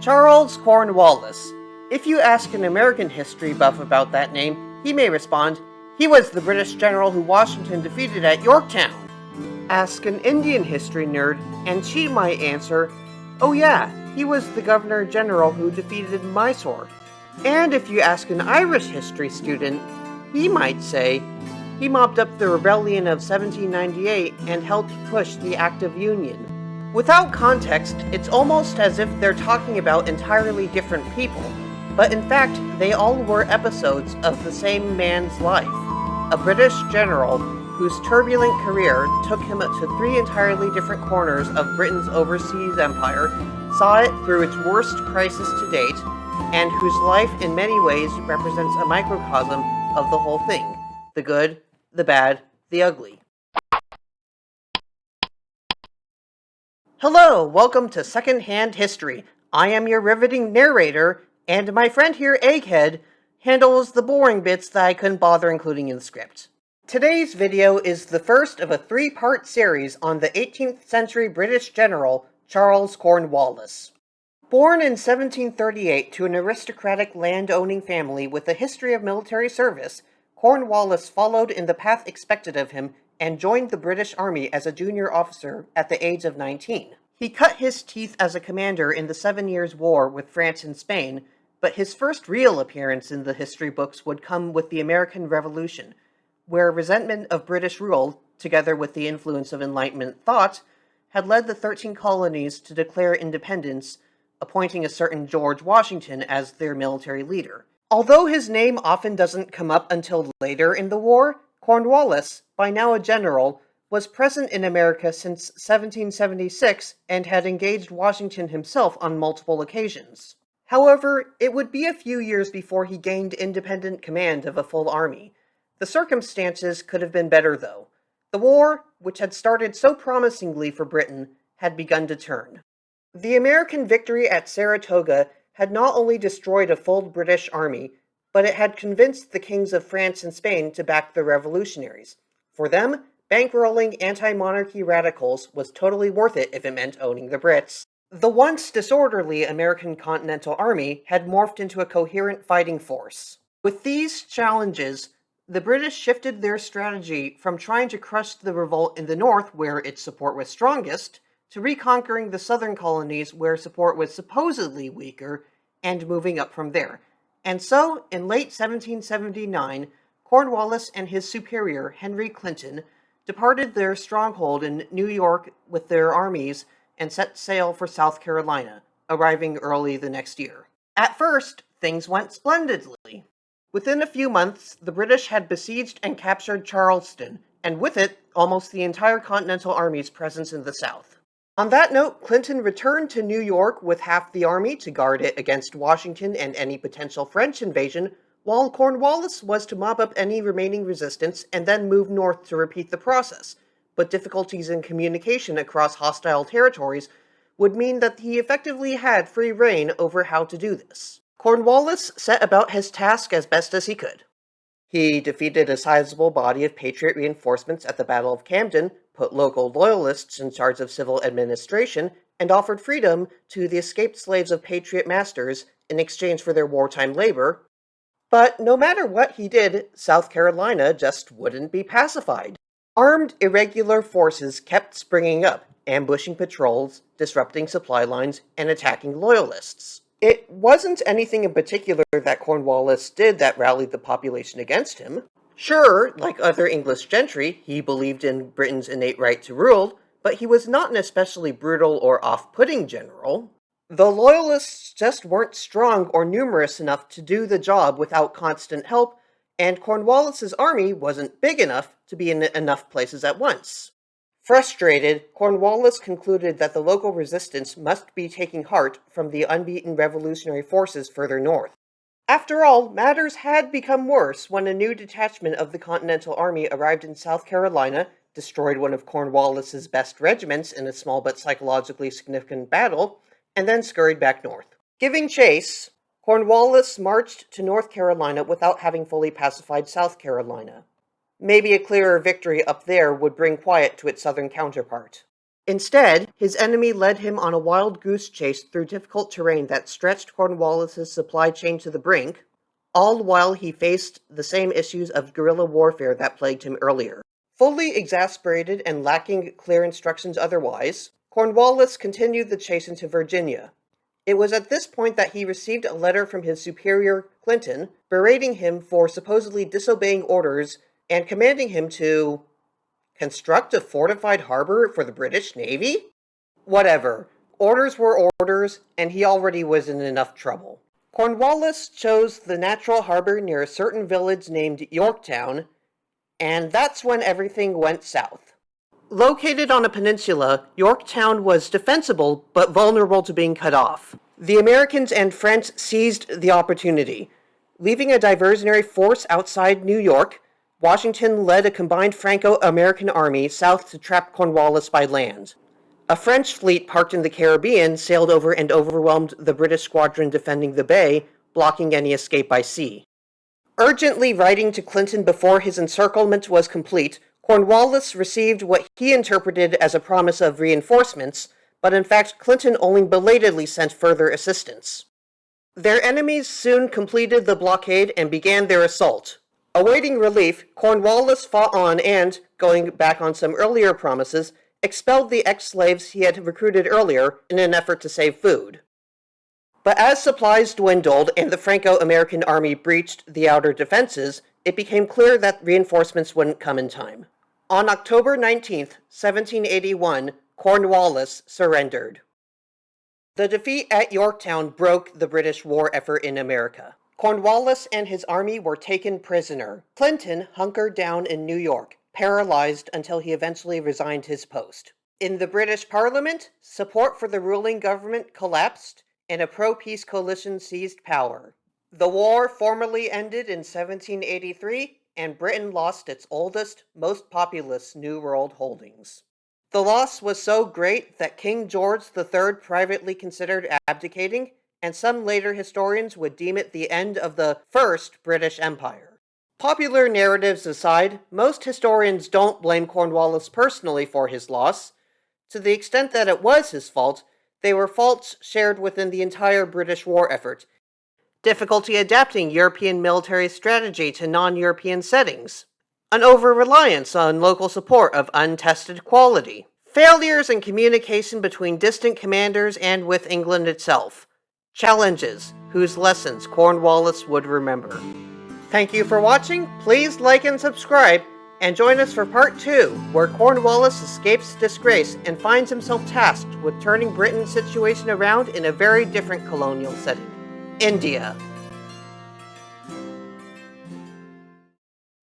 Charles Cornwallis. If you ask an American history buff about that name, he may respond, he was the British general who Washington defeated at Yorktown. Ask an Indian history nerd, and she might answer, oh yeah, he was the Governor General who defeated Mysore. And if you ask an Irish history student, he might say, he mopped up the rebellion of 1798 and helped push the Act of Union. Without context, it's almost as if they're talking about entirely different people, but in fact, they all were episodes of the same man's life. A British general whose turbulent career took him to three entirely different corners of Britain's overseas empire, saw it through its worst crisis to date, and whose life in many ways represents a microcosm of the whole thing: the good, the bad, the ugly. Hello, welcome to Secondhand History. I am your riveting narrator, and my friend here, Egghead, handles the boring bits that I couldn't bother including in the script. Today's video is the first of a three-part series on the 18th century British general, Charles Cornwallis. Born in 1738 to an aristocratic land-owning family with a history of military service, Cornwallis followed in the path expected of him and joined the British Army as a junior officer at the age of 19. He cut his teeth as a commander in the 7 Years' War with France and Spain, but his first real appearance in the history books would come with the American Revolution, where resentment of British rule, together with the influence of Enlightenment thought, had led the 13 colonies to declare independence, appointing a certain George Washington as their military leader. Although his name often doesn't come up until later in the war, Cornwallis, by now a general, was present in America since 1776 and had engaged Washington himself on multiple occasions. However, it would be a few years before he gained independent command of a full army. The circumstances could have been better, though. The war, which had started so promisingly for Britain, had begun to turn. The American victory at Saratoga had not only destroyed a full British army, but it had convinced the kings of France and Spain to back the revolutionaries. For them, bankrolling anti-monarchy radicals was totally worth it if it meant owning the Brits. The once disorderly American Continental Army had morphed into a coherent fighting force. With these challenges, the British shifted their strategy from trying to crush the revolt in the north, where its support was strongest, to reconquering the southern colonies where support was supposedly weaker, and moving up from there. And so, in late 1779, Cornwallis and his superior, Henry Clinton, departed their stronghold in New York with their armies and set sail for South Carolina, arriving early the next year. At first, things went splendidly. Within a few months, the British had besieged and captured Charleston, and with it, almost the entire Continental Army's presence in the South. On that note, Clinton returned to New York with half the army to guard it against Washington and any potential French invasion, while Cornwallis was to mop up any remaining resistance and then move north to repeat the process. But difficulties in communication across hostile territories would mean that he effectively had free rein over how to do this. Cornwallis set about his task as best as he could. He defeated a sizable body of Patriot reinforcements at the Battle of Camden, put local loyalists in charge of civil administration, and offered freedom to the escaped slaves of Patriot masters in exchange for their wartime labor. But no matter what he did, South Carolina just wouldn't be pacified. Armed irregular forces kept springing up, ambushing patrols, disrupting supply lines, and attacking loyalists. It wasn't anything in particular that Cornwallis did that rallied the population against him. Sure, like other English gentry, he believed in Britain's innate right to rule, but he was not an especially brutal or off-putting general. The Loyalists just weren't strong or numerous enough to do the job without constant help, and Cornwallis's army wasn't big enough to be in enough places at once. Frustrated, Cornwallis concluded that the local resistance must be taking heart from the unbeaten revolutionary forces further north. After all, matters had become worse when a new detachment of the Continental Army arrived in South Carolina, destroyed one of Cornwallis's best regiments in a small but psychologically significant battle, and then scurried back north. Giving chase, Cornwallis marched to North Carolina without having fully pacified South Carolina. Maybe a clearer victory up there would bring quiet to its southern counterpart. Instead, his enemy led him on a wild goose chase through difficult terrain that stretched Cornwallis's supply chain to the brink, all while he faced the same issues of guerrilla warfare that plagued him earlier. Fully exasperated and lacking clear instructions otherwise, Cornwallis continued the chase into Virginia. It was at this point that he received a letter from his superior, Clinton, berating him for supposedly disobeying orders and commanding him to construct a fortified harbor for the British Navy? Whatever. Orders were orders, and he already was in enough trouble. Cornwallis chose the natural harbor near a certain village named Yorktown, and that's when everything went south. Located on a peninsula, Yorktown was defensible but vulnerable to being cut off. The Americans and French seized the opportunity. Leaving a diversionary force outside New York, Washington led a combined Franco-American army south to trap Cornwallis by land. A French fleet parked in the Caribbean sailed over and overwhelmed the British squadron defending the bay, blocking any escape by sea. Urgently writing to Clinton before his encirclement was complete, Cornwallis received what he interpreted as a promise of reinforcements, but in fact Clinton only belatedly sent further assistance. Their enemies soon completed the blockade and began their assault. Awaiting relief, Cornwallis fought on and, going back on some earlier promises, expelled the ex-slaves he had recruited earlier in an effort to save food. But as supplies dwindled and the Franco-American army breached the outer defenses, it became clear that reinforcements wouldn't come in time. On October 19, 1781, Cornwallis surrendered. The defeat at Yorktown broke the British war effort in America. Cornwallis and his army were taken prisoner. Clinton hunkered down in New York, paralyzed until he eventually resigned his post. In the British Parliament, support for the ruling government collapsed, and a pro-peace coalition seized power. The war formally ended in 1783, and Britain lost its oldest, most populous New World holdings. The loss was so great that King George III privately considered abdicating, and some later historians would deem it the end of the First British Empire. Popular narratives aside, most historians don't blame Cornwallis personally for his loss. To the extent that it was his fault, they were faults shared within the entire British war effort. Difficulty adapting European military strategy to non-European settings. An over-reliance on local support of untested quality. Failures in communication between distant commanders and with England itself. Challenges whose lessons Cornwallis would remember. Thank you for watching. Please like and subscribe, and join us for part 2, where Cornwallis escapes disgrace and finds himself tasked with turning Britain's situation around in a very different colonial setting, India.